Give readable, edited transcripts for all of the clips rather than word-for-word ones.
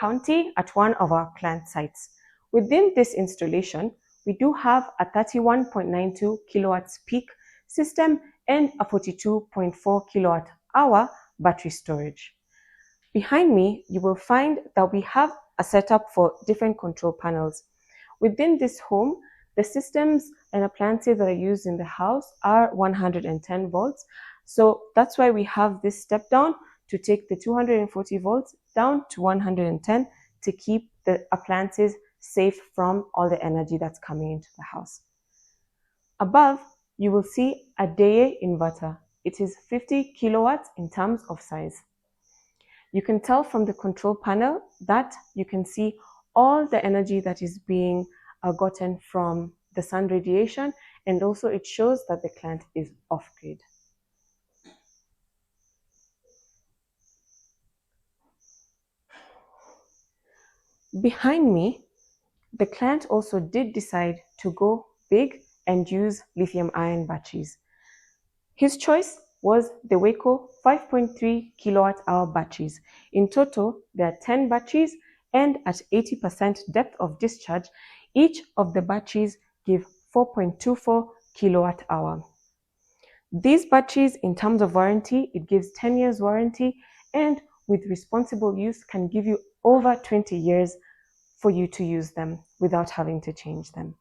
County at one of our client sites. Within this installation, we do have a 31.92 kilowatts peak system and a 42.4 kilowatt hour battery storage. Behind me, you will find that we have a setup for different control panels. Within this home, the systems and appliances that are used in the house are 110 volts. So that's why we have this step down to take the 240 volts down to 110 to keep the appliances safe from all the energy that's coming into the house. Above, you will see a day inverter. It is 50 kilowatts in terms of size. You can tell from the control panel that you can see all the energy that is being gotten from the sun radiation, and also it shows that the client is off-grid. Behind me, the client also did decide to go big and use lithium-ion batteries. His choice was the Waco 5.3 kilowatt-hour batteries. In total, there are 10 batteries, and at 80% depth of discharge, each of the batteries give 4.24 kilowatt-hour. These batteries, in terms of warranty, it gives 10 years warranty, and with responsible use can give you over 20 years for you to use them without having to change them.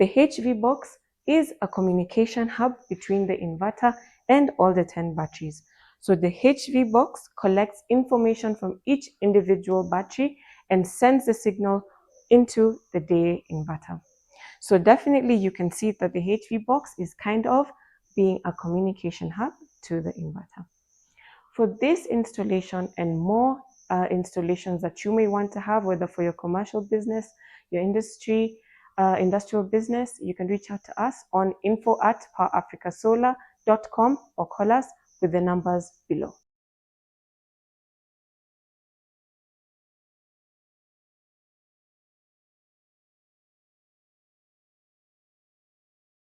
The HV box is a communication hub between the inverter and all the 10 batteries. So the HV box collects information from each individual battery and sends the signal into the day inverter. So definitely you can see that the HV box is kind of being a communication hub to the inverter. For this installation and more installations that you may want to have, whether for your commercial business, your industrial business, you can reach out to us on info@powerafricasolar.com or call us with the numbers below.